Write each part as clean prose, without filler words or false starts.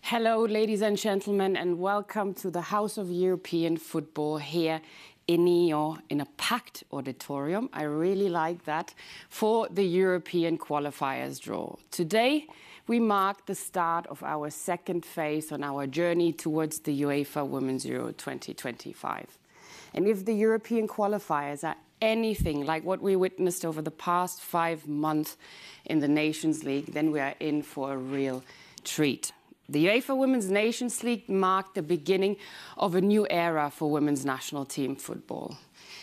Hello, ladies and gentlemen, and welcome to the House of European Football here in Nyon, in a packed auditorium. I really like that, for the European qualifiers draw. Today, we mark the start of our second phase on our journey towards the UEFA Women's Euro 2025. And if the European qualifiers are anything like what we witnessed over the past 5 months in the Nations League, then we are in for a real treat. The UEFA Women's Nations League marked the beginning of a new era for women's national team football.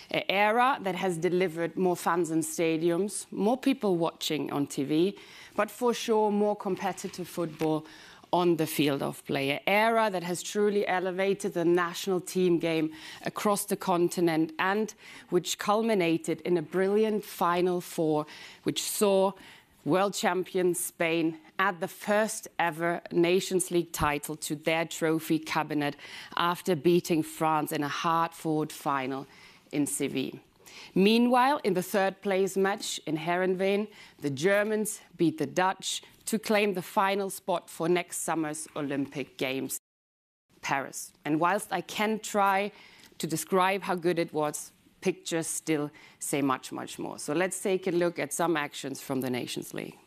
An era that has delivered more fans in stadiums, more people watching on TV, but for sure more competitive football on the field of play. An era that has truly elevated the national team game across the continent and which culminated in a brilliant Final Four, which saw world champion Spain add the first ever Nations League title to their trophy cabinet after beating France in a hard-fought final in Seville. Meanwhile, in the third place match in Heerenveen, the Germans beat the Dutch to claim the final spot for next summer's Olympic Games, Paris. And whilst I can try to describe how good it was, pictures still say much, much more. So let's take a look at some actions from the Nations League.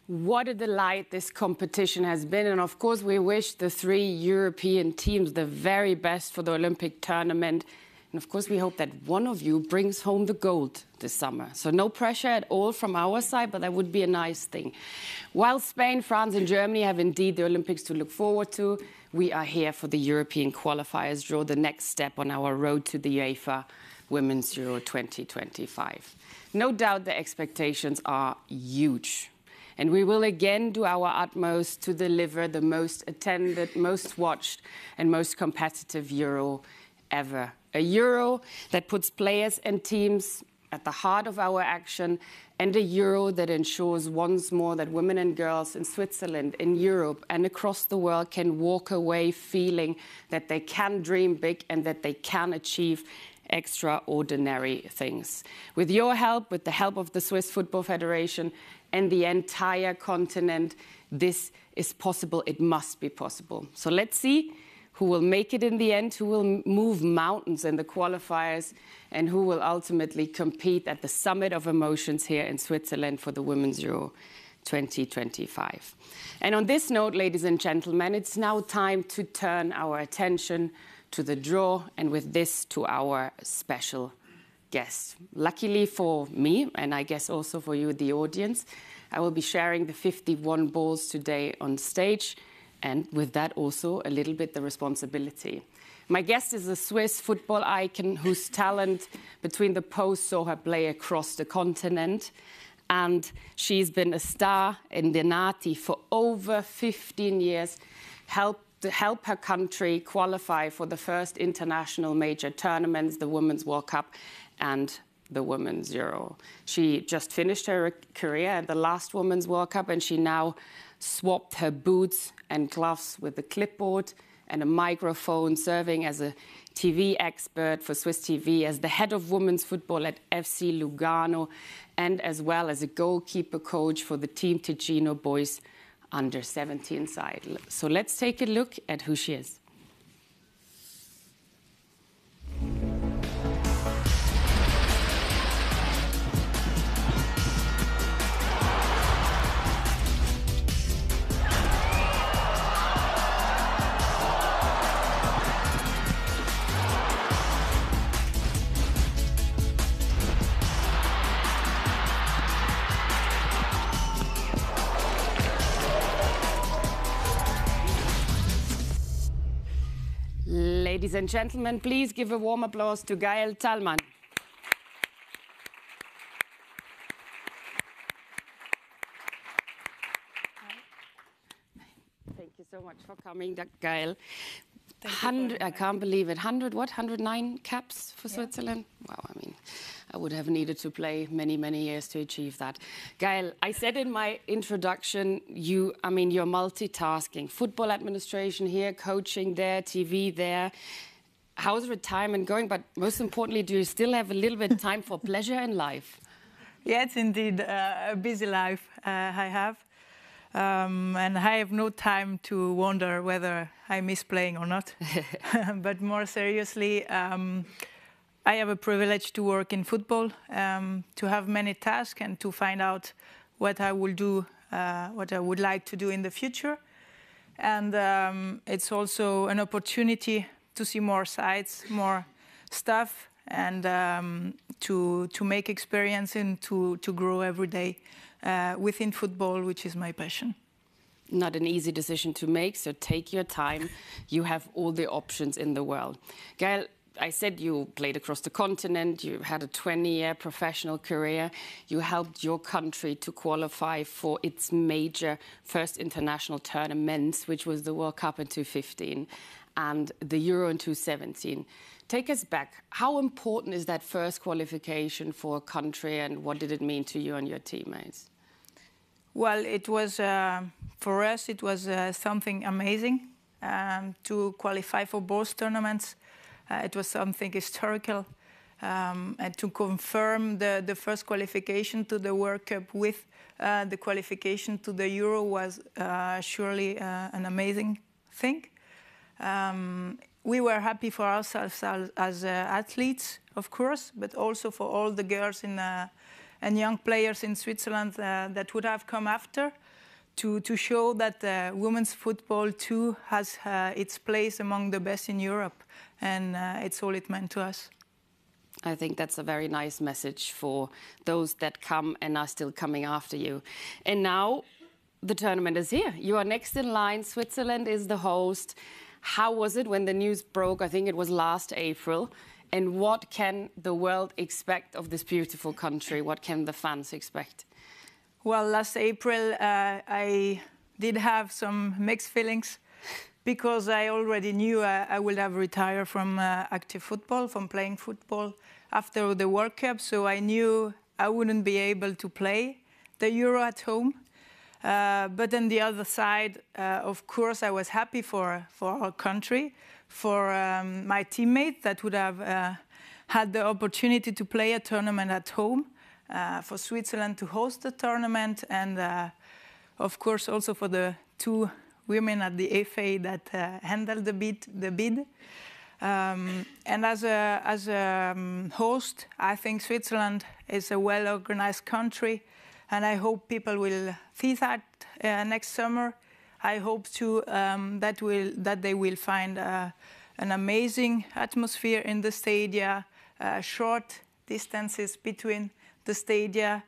What a delight this competition has been. And of course, we wish the 3 European teams the very best for the Olympic tournament. And of course, we hope that one of you brings home the gold this summer. So no pressure at all from our side, but that would be a nice thing. While Spain, France and Germany have indeed the Olympics to look forward to, we are here for the European qualifiers draw, the next step on our road to the UEFA Women's Euro 2025. No doubt the expectations are huge. And we will again do our utmost to deliver the most attended, most watched and most competitive Euro ever. A Euro that puts players and teams at the heart of our action, and a Euro that ensures once more that women and girls in Switzerland, in Europe and across the world can walk away feeling that they can dream big and that they can achieve extraordinary things. With your help, with the help of the Swiss Football Federation and the entire continent, this is possible. It must be possible. So let's see who will make it in the end, who will move mountains in the qualifiers, and who will ultimately compete at the summit of emotions here in Switzerland for the Women's Euro 2025. And on this note, ladies and gentlemen, it's now time to turn our attention to the draw, and with this, to our special guest. Luckily for me, and I guess also for you, the audience, I will be sharing the 51 balls today on stage, and with that also a little bit the responsibility. My guest is a Swiss football icon whose talent between the posts saw her play across the continent, and she's been a star in the Nati for over 15 years, help her country qualify for the first international major tournaments, the Women's World Cup and the Women's Euro. She just finished her career at the last Women's World Cup, and she now swapped her boots and gloves with the clipboard and a microphone, serving as a TV expert for Swiss TV, as the head of women's football at FC Lugano, and as well as a goalkeeper coach for the Team Ticino boys under 17 side. So let's take a look at who she is. Ladies and gentlemen, please give a warm applause to Gael Thalmann. Thank you so much for coming, Gael. I can't believe it. 109 caps for Switzerland? Wow, I mean, I would have needed to play many, many years to achieve that. Gael, I said in my introduction, you're multitasking. Football administration here, coaching there, TV there. How's retirement going? But most importantly, do you still have a little bit of time for pleasure in life? Yeah, it's indeed a busy life I have. And I have no time to wonder whether I miss playing or not. But more seriously, I have a privilege to work in football, to have many tasks and to find out what I will do, what I would like to do in the future. And it's also an opportunity to see more sides, more stuff, and to make experience and to grow every day within football, which is my passion. Not an easy decision to make, so take your time. You have all the options in the world. Gael, I said you played across the continent, you had a 20-year professional career, you helped your country to qualify for its major first international tournaments, which was the World Cup in 2015 and the Euro in 2017. Take us back. How important is that first qualification for a country, and what did it mean to you and your teammates? Well, it was, for us, it was something amazing to qualify for both tournaments. It was something historical, and to confirm the first qualification to the World Cup with the qualification to the Euro was surely an amazing thing. We were happy for ourselves as athletes, of course, but also for all the girls and young players in Switzerland that would have come after to show that women's football too has its place among the best in Europe, and it's all it meant to us. I think that's a very nice message for those that come and are still coming after you. And now the tournament is here. You are next in line. Switzerland is the host. How was it when the news broke? I think it was last April. And what can the world expect of this beautiful country? What can the fans expect? Well, last April, I did have some mixed feelings because I already knew I would have retired from active football, from playing football after the World Cup. So I knew I wouldn't be able to play the Euro at home. But on the other side, of course, I was happy for our country, for my teammates that would have had the opportunity to play a tournament at home, for Switzerland to host the tournament, and of course also for the two women at the FA that handled the bid. And as a host, I think Switzerland is a well-organized country, and I hope people will see that next summer. I hope too that they will find an amazing atmosphere in the stadia, short distances between the stadia,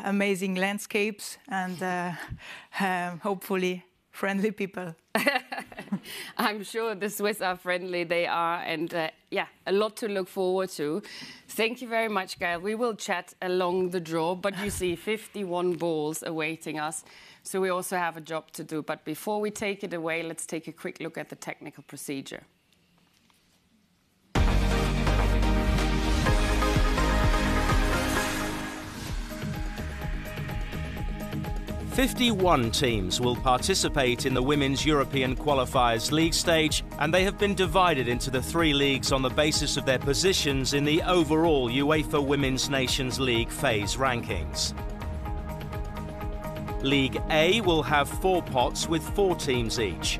amazing landscapes, and hopefully friendly people. I'm sure the Swiss are friendly, they are, and yeah, a lot to look forward to. Thank you very much, Gael. We will chat along the draw, but you see 51 balls awaiting us, so we also have a job to do. But before we take it away, let's take a quick look at the technical procedure. 51 teams will participate in the Women's European Qualifiers League stage, and they have been divided into the 3 leagues on the basis of their positions in the overall UEFA Women's Nations League phase rankings. League A will have 4 pots with 4 teams each.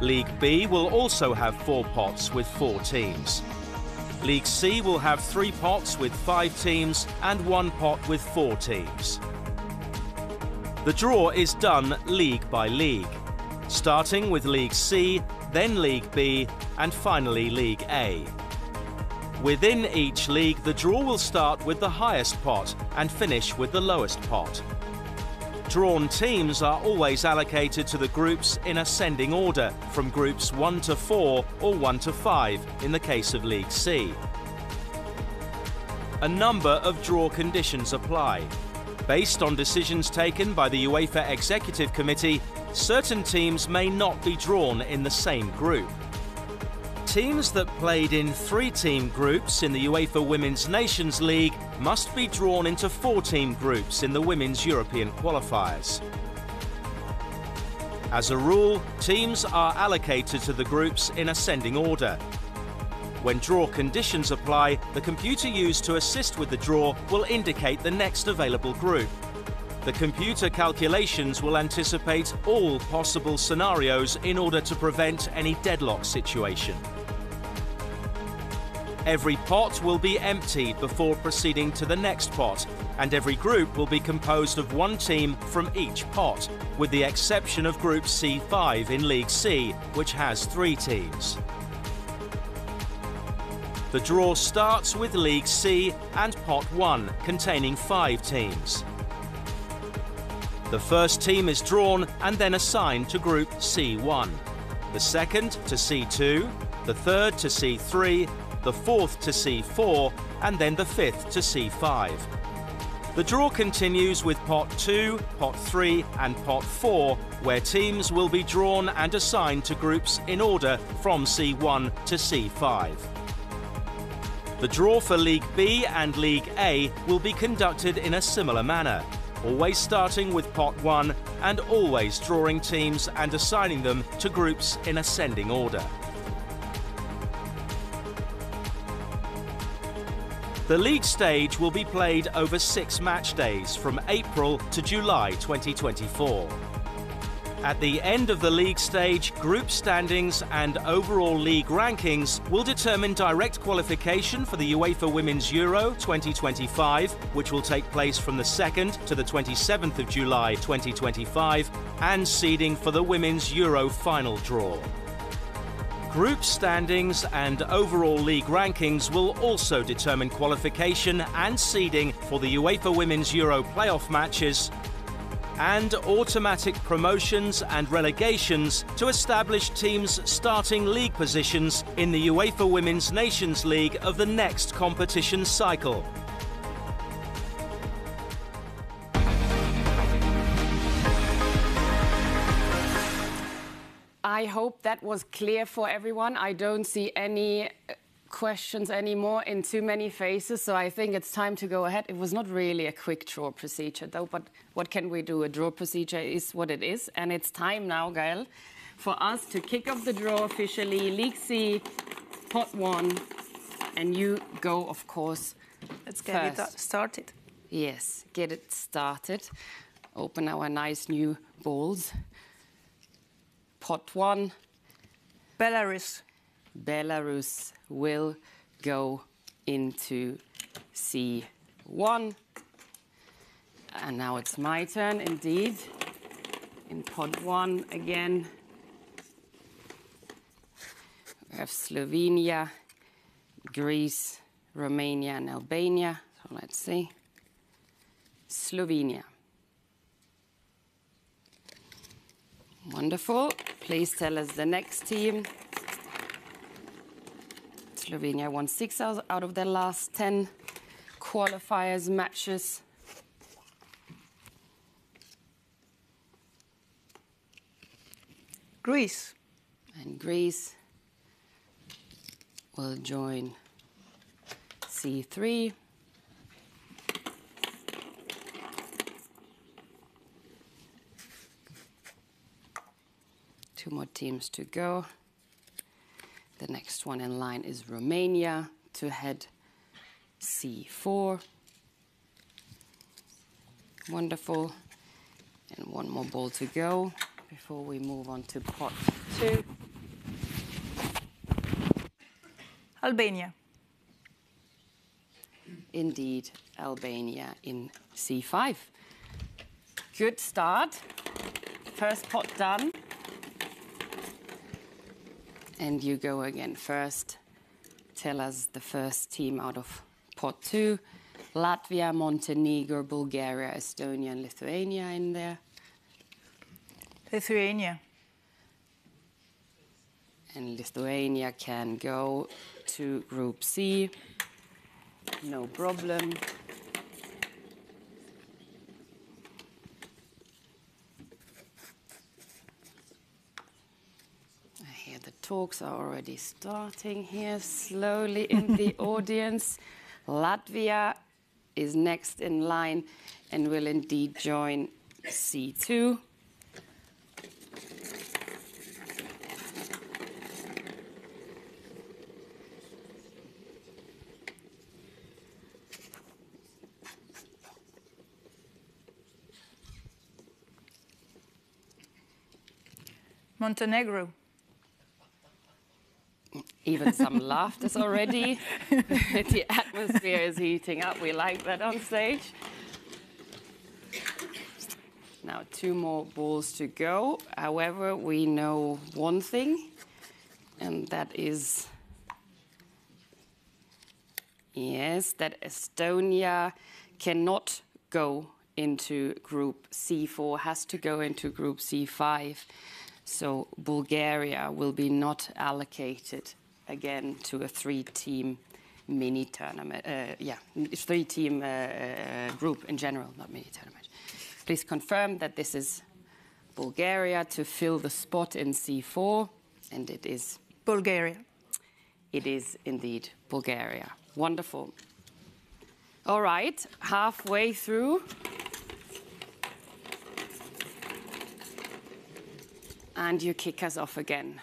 League B will also have 4 pots with 4 teams. League C will have 3 pots with 5 teams and 1 pot with 4 teams. The draw is done league by league, starting with League C, then League B, and finally League A. Within each league, the draw will start with the highest pot and finish with the lowest pot. Drawn teams are always allocated to the groups in ascending order, from groups 1 to 4 or 1 to 5 in the case of League C. A number of draw conditions apply. Based on decisions taken by the UEFA Executive Committee, certain teams may not be drawn in the same group. Teams that played in 3-team groups in the UEFA Women's Nations League must be drawn into 4-team groups in the Women's European Qualifiers. As a rule, teams are allocated to the groups in ascending order. When draw conditions apply, the computer used to assist with the draw will indicate the next available group. The computer calculations will anticipate all possible scenarios in order to prevent any deadlock situation. Every pot will be emptied before proceeding to the next pot, and every group will be composed of 1 team from each pot, with the exception of Group C5 in League C, which has 3 teams. The draw starts with League C and Pot 1, containing 5 teams. The first team is drawn and then assigned to Group C1, the second to C2, the third to C3, the fourth to C4, and then the fifth to C5. The draw continues with Pot 2, Pot 3 and Pot 4, where teams will be drawn and assigned to groups in order from C1 to C5. The draw for League B and League A will be conducted in a similar manner, always starting with Pot 1 and always drawing teams and assigning them to groups in ascending order. The league stage will be played over 6 match days from April to July 2024. At the end of the league stage, group standings and overall league rankings will determine direct qualification for the UEFA Women's Euro 2025, which will take place from the 2nd to the 27th of July 2025, and seeding for the Women's Euro final draw. Group standings and overall league rankings will also determine qualification and seeding for the UEFA Women's Euro playoff matches and automatic promotions and relegations to establish teams' starting league positions in the UEFA Women's Nations League of the next competition cycle. I hope that was clear for everyone. I don't see any questions anymore in too many faces, so I think it's time to go ahead. It was not really a quick draw procedure though, but what can we do? A draw procedure is what it is, and it's time now, Gael, for us to kick off the draw officially. League C, Pot 1, and you go, of course, Let's get it started. Yes, get it started. Open our nice new bowls. Pot 1. Belarus. Belarus will go into C1. And now it's my turn, indeed. In Pot 1 again, we have Slovenia, Greece, Romania and Albania. So let's see. Slovenia. Wonderful. Please tell us the next team. Slovenia won 6 out of their last 10 qualifiers matches. Greece. And Greece will join C3. 2 more teams to go. The next one in line is Romania to head C4. Wonderful. And 1 more ball to go before we move on to pot 2. Albania. Indeed, Albania in C5. Good start. First pot done. And you go again first. Tell us the first team out of pot 2. Latvia, Montenegro, Bulgaria, Estonia, and Lithuania in there. Lithuania. And Lithuania can go to Group C. No problem. I hear the talks are already starting here slowly in the audience. Latvia is next in line and will indeed join C2. Montenegro. Even some laughter already. The atmosphere is heating up. We like that on stage. Now 2 more balls to go. However, we know one thing, and that is, yes, that Estonia cannot go into Group C4, has to go into Group C5. So Bulgaria will be not allocated again to a 3-team mini tournament. 3-team group in general, not mini tournament. Please confirm that this is Bulgaria to fill the spot in C4, and it is Bulgaria. It is indeed Bulgaria. Wonderful. All right, halfway through. And you kick us off again.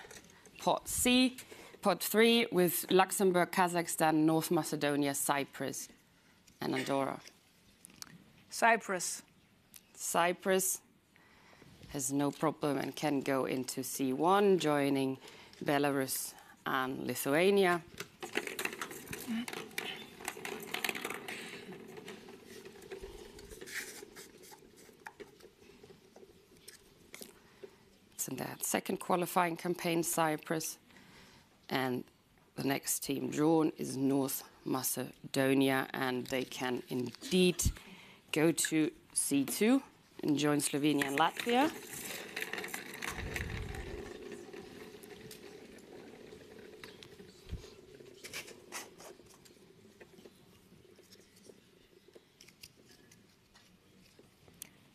Pot C, pot 3 with Luxembourg, Kazakhstan, North Macedonia, Cyprus, and Andorra. Cyprus. Cyprus has no problem and can go into C1, joining Belarus and Lithuania. In that second qualifying campaign, Cyprus. And the next team drawn is North Macedonia, and they can indeed go to C2 and join Slovenia and Latvia.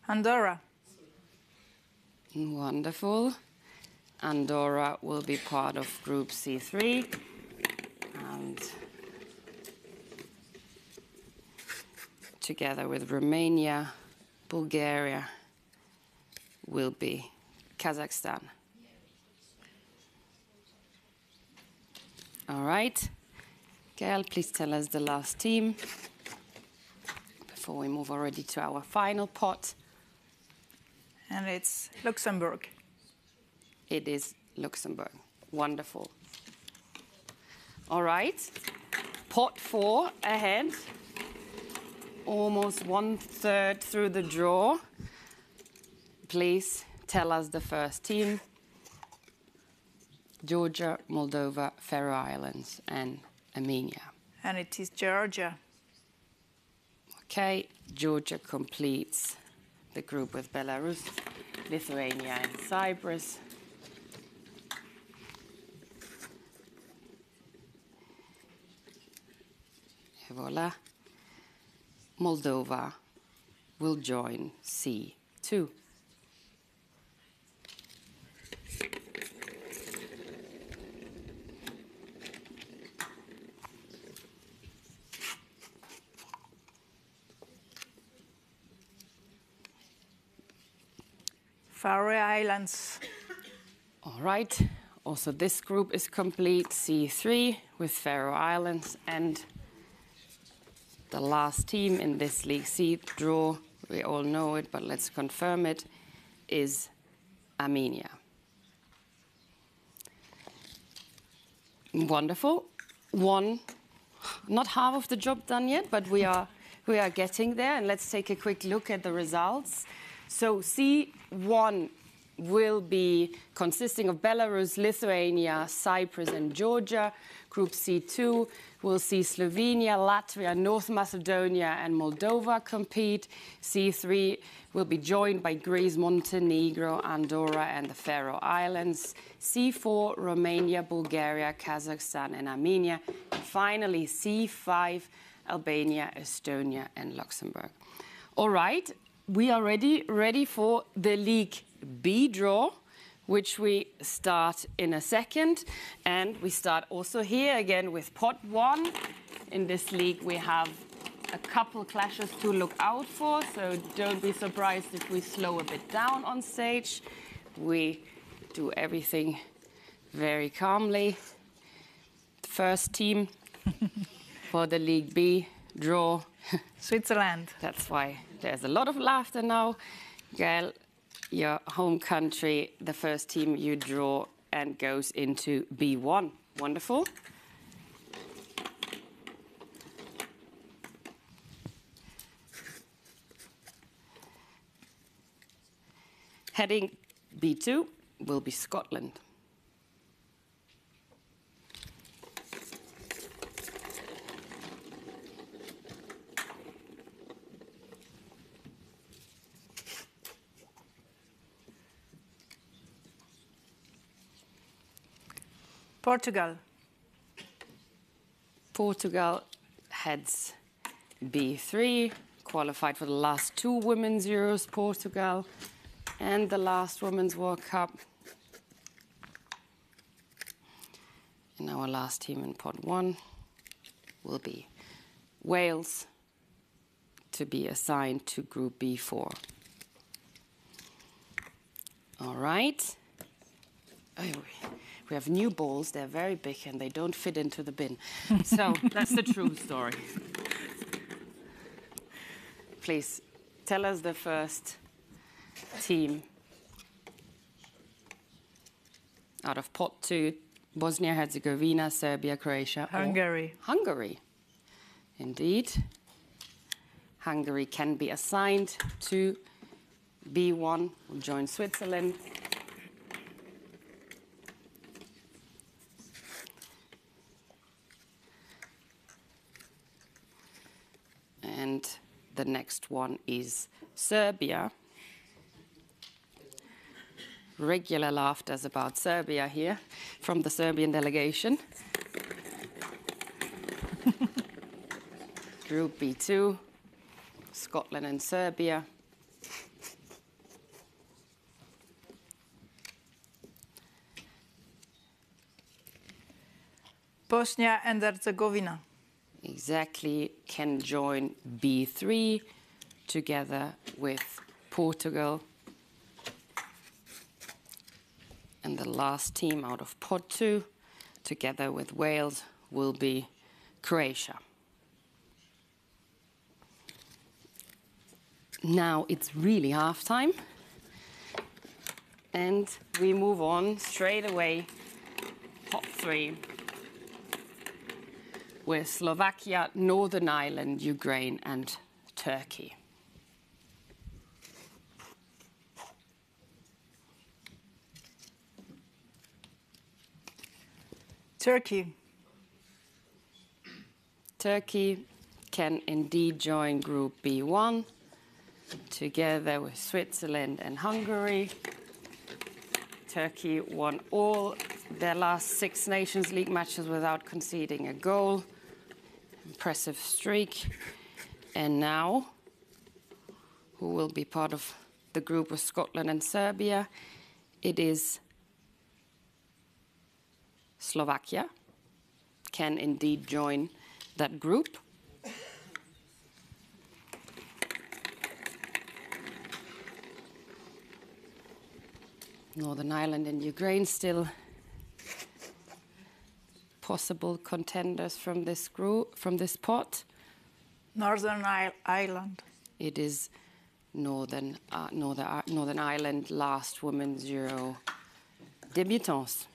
Andorra. Wonderful. Andorra will be part of Group C3. And together with Romania, Bulgaria will be Kazakhstan. All right. Gail, please tell us the last team before we move already to our final pot. And it's Luxembourg. It is Luxembourg. Wonderful. All right. Pot 4 ahead. Almost 1/3 through the draw. Please tell us the first team. Georgia, Moldova, Faroe Islands, and Armenia. And it is Georgia. Okay, Georgia completes the group with Belarus, Lithuania, and Cyprus. Voila. Moldova will join C2. Faroe Islands. All All right, also this group is complete, C3 with Faroe Islands, and the last team in this League C draw, we all know it, but let's confirm it, is Armenia. Wonderful. Not half of the job done yet, but we are getting there, and let's take a quick look at the results. So C1 will be consisting of Belarus, Lithuania, Cyprus, and Georgia. Group C2 will see Slovenia, Latvia, North Macedonia, and Moldova compete. C3 will be joined by Greece, Montenegro, Andorra, and the Faroe Islands. C4, Romania, Bulgaria, Kazakhstan, and Armenia. And finally, C5, Albania, Estonia, and Luxembourg. All right, we are ready for the League B draw, which we start in a second. And we start also here again with pot 1. In this league, we have a couple clashes to look out for, so don't be surprised if we slow a bit down on stage. We do everything very calmly. The first team for the League B draw. Switzerland. That's why there's a lot of laughter now. Gael, your home country, the first team you draw and goes into B1. Wonderful. Heading B2 will be Scotland. Portugal. Portugal heads B3, qualified for the last 2 Women's Euros, Portugal, and the last Women's World Cup. And our last team in pot 1 will be Wales, to be assigned to Group B4. All right. Oh, we have new balls, they're very big and they don't fit into the bin. So that's the true story. Please, tell us the first team out of pot 2, Bosnia-Herzegovina, Serbia, Croatia. Hungary. Hungary, indeed. Hungary can be assigned to B1, will join Switzerland. And the next one is Serbia. Regular laughters about Serbia here from the Serbian delegation. Group B2, Scotland and Serbia. Bosnia and Herzegovina. Exactly, can join B3 together with Portugal. And the last team out of pot 2, together with Wales, will be Croatia. Now it's really half-time. And we move on straight away, pot 3. With Slovakia, Northern Ireland, Ukraine, and Turkey. Turkey. Turkey can indeed join Group B1, together with Switzerland and Hungary. Turkey won all their last 6 Nations League matches without conceding a goal. Impressive streak. And now, who will be part of the group with Scotland and Serbia? It is Slovakia, can indeed join that group. Northern Ireland and Ukraine still possible contenders from this group, from this pot. Northern Ireland. It is Northern Ireland last Women's Euro debutants.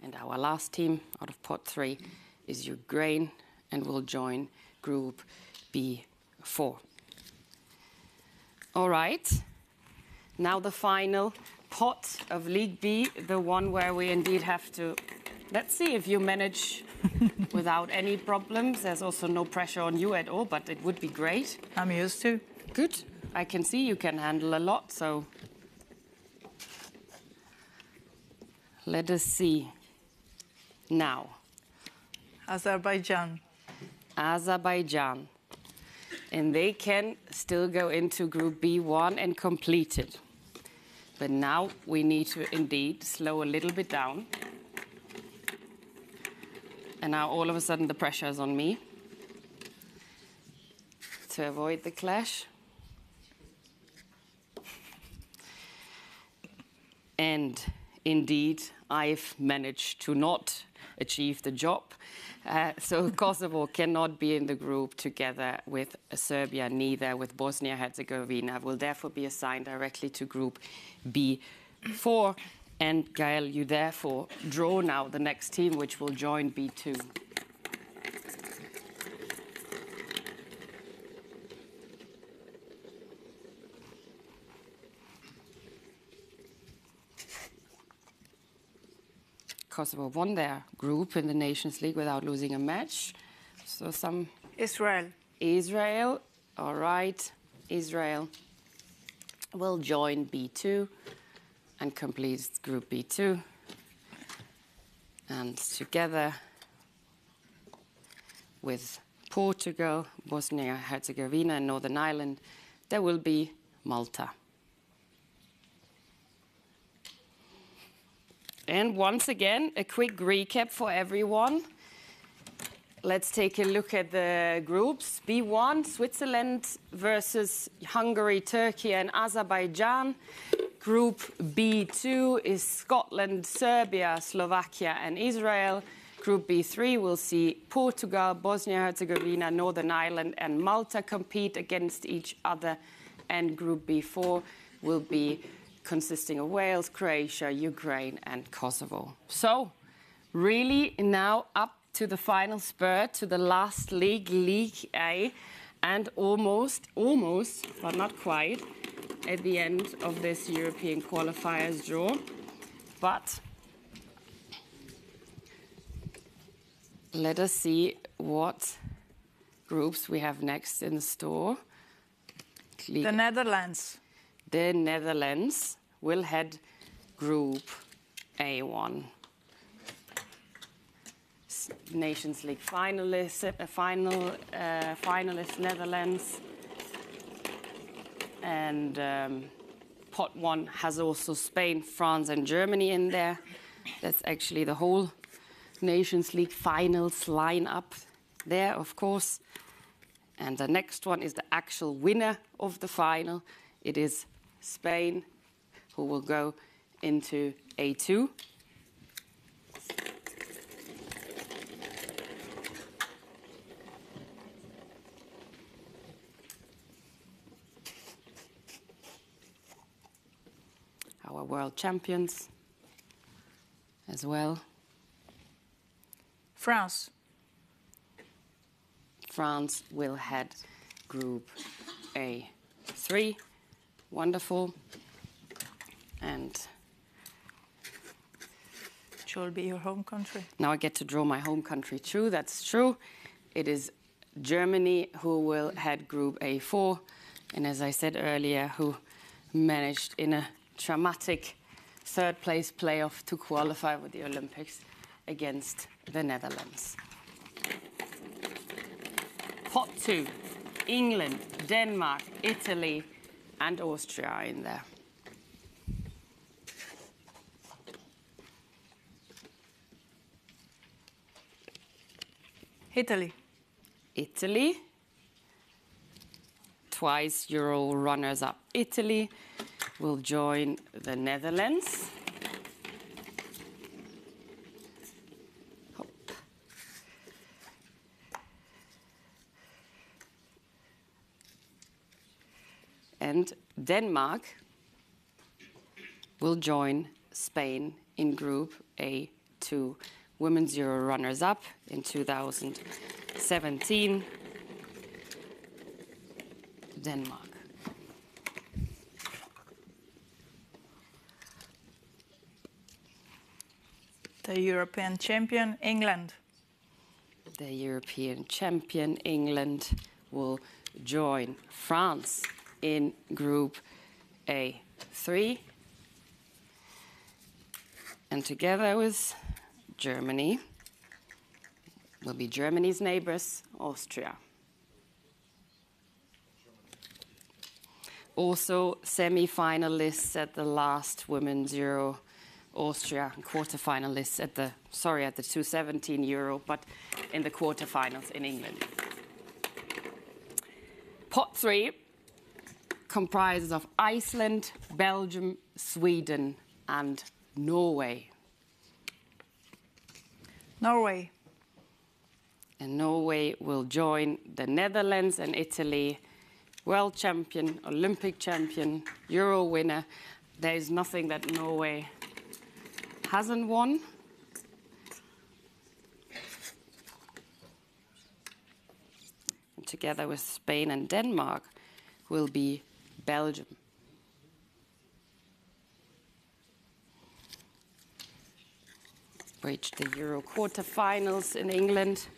And our last team out of pot 3 is Ukraine and will join Group B4. All right, now the final pot of League B, the one where we indeed have to, let's see if you manage without any problems. There's also no pressure on you at all, but it would be great. I'm used to. Good. I can see you can handle a lot, so let us see. Now, Azerbaijan. Azerbaijan. And they can still go into Group B1 and complete it. But now we need to indeed slow a little bit down. And now all of a sudden the pressure is on me to avoid the clash. And indeed, I've managed to not achieve the job. So Kosovo cannot be in the group together with Serbia, neither with Bosnia-Herzegovina, will therefore be assigned directly to Group B4. And Gael, you therefore draw now the next team, which will join B2. Kosovo won their group in the Nations League without losing a match. So some... Israel, all right. Israel will join B2 and complete Group B2. And together with Portugal, Bosnia-Herzegovina and Northern Ireland, there will be Malta. And once again, a quick recap for everyone. Let's take a look at the groups. B1, Switzerland versus Hungary, Turkey and Azerbaijan. Group B2 is Scotland, Serbia, Slovakia and Israel. Group B3 will see Portugal, Bosnia-Herzegovina, Northern Ireland and Malta compete against each other. And Group B4 will be consisting of Wales, Croatia, Ukraine and Kosovo. So really now up to the final spurt, to the last league, League A, and almost, but not quite, at the end of this European qualifiers draw. But let us see what groups we have next in store. The Netherlands. The Netherlands will head Group A1. Nations League finalist Netherlands. And pot 1 has also Spain, France and Germany in there. That's actually the whole Nations League finals lineup there, of course. And the next one is the actual winner of the final. It is Spain, who will go into A2. Our world champions as well. France. France will head Group A3. Wonderful. And it will be your home country. Now I get to draw my home country too. That's true. It is Germany who will head Group A4. And as I said earlier, who managed in a dramatic third-place playoff to qualify with the Olympics against the Netherlands. Pot 2, England, Denmark, Italy, and Austria are in there. Italy. Italy twice Euro runners-up Italy will join the Netherlands. And Denmark will join Spain in Group A2. Women's Euro runners-up in 2017, Denmark. The European champion, England. The European champion, England, will join France in Group A3. And together with Germany will be Germany's neighbors, Austria. Also semi-finalists at the last Women's Euro, Austria, quarter-finalists at the 2017 Euro, but in the quarter-finals in England. Pot 3 comprises of Iceland, Belgium, Sweden, and Norway. Norway. And Norway will join the Netherlands and Italy, world champion, Olympic champion, Euro winner. There is nothing that Norway hasn't won. And together with Spain and Denmark will be Belgium. Reached the Euro quarterfinals in England.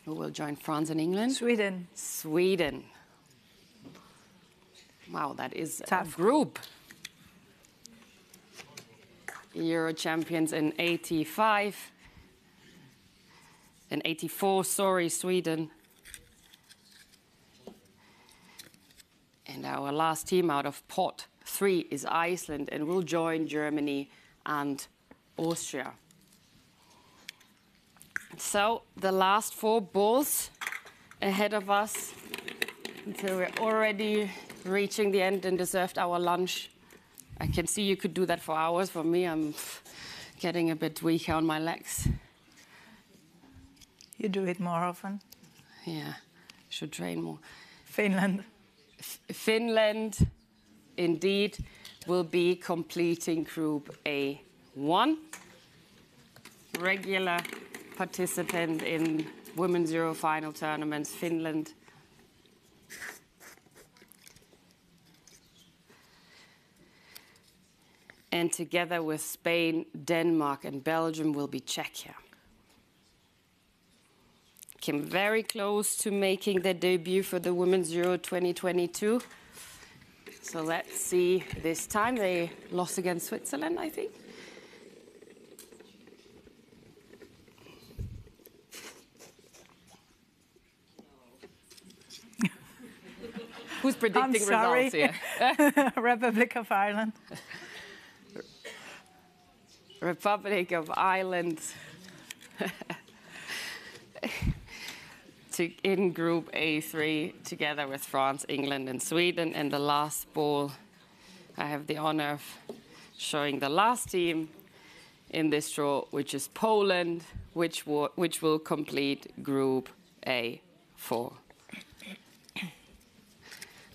Who will join France and England? Sweden. Sweden. Wow, that is tough a group. Euro champions in 85. In 84, sorry, Sweden. And our last team out of pot 3 is Iceland, and will join Germany and Austria. So the last 4 balls ahead of us until we're already reaching the end and deserved our lunch. I can see you could do that for hours. For me, I'm getting a bit weaker on my legs. You do it more often. Yeah, should train more. Finland. Finland, indeed, will be completing Group A1. Regular participant in Women's Euro final tournaments, Finland. And together with Spain, Denmark, and Belgium will be Czechia. Came very close to making their debut for the Women's Euro 2022. So let's see this time. They lost against Switzerland, I think. Who's predicting results here? Republic of Ireland. Republic of Ireland. In Group A3, together with France, England, and Sweden. And the last ball, I have the honor of showing the last team in this draw, which is Poland, which will complete Group A4.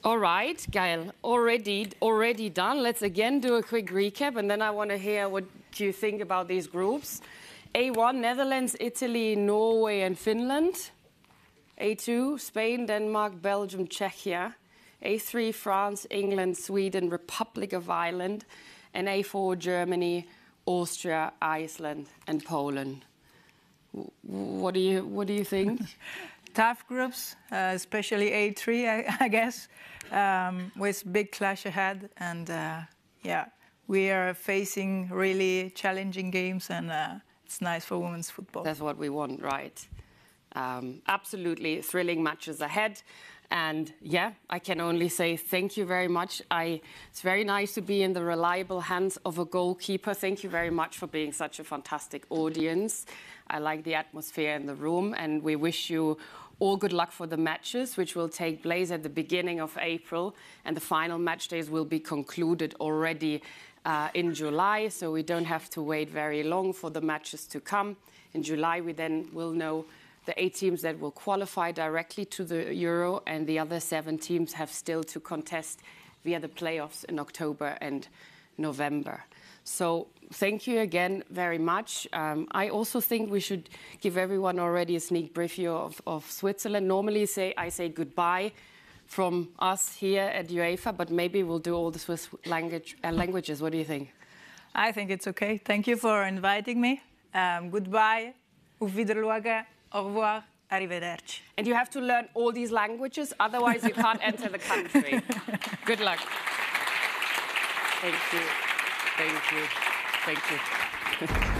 All right, Gael, already done. Let's again do a quick recap, and then I want to hear what you think about these groups. A1, Netherlands, Italy, Norway, and Finland. A2, Spain, Denmark, Belgium, Czechia. A3, France, England, Sweden, Republic of Ireland. And A4, Germany, Austria, Iceland, and Poland. What do you think? Tough groups, especially A3, I guess, with big clash ahead. And yeah, we are facing really challenging games, and it's nice for women's football. That's what we want, right? Absolutely thrilling matches ahead. And yeah, I can only say thank you very much. It's very nice to be in the reliable hands of a goalkeeper. Thank you very much for being such a fantastic audience. I like the atmosphere in the room, and we wish you all good luck for the matches, which will take place at the beginning of April, and the final match days will be concluded already in July, so we don't have to wait very long for the matches to come. In July, we then will know the 8 teams that will qualify directly to the Euro, and the other 7 teams have still to contest via the playoffs in October and November. So thank you again very much. I also think we should give everyone already a sneak preview of Switzerland. Normally I say goodbye from us here at UEFA, but maybe we'll do all the Swiss languages. What do you think? I think it's okay. Thank you for inviting me. Goodbye, auf Wiedersehen, au revoir, arrivederci. And you have to learn all these languages, otherwise you can't enter the country. Good luck. Thank you. Thank you. Thank you.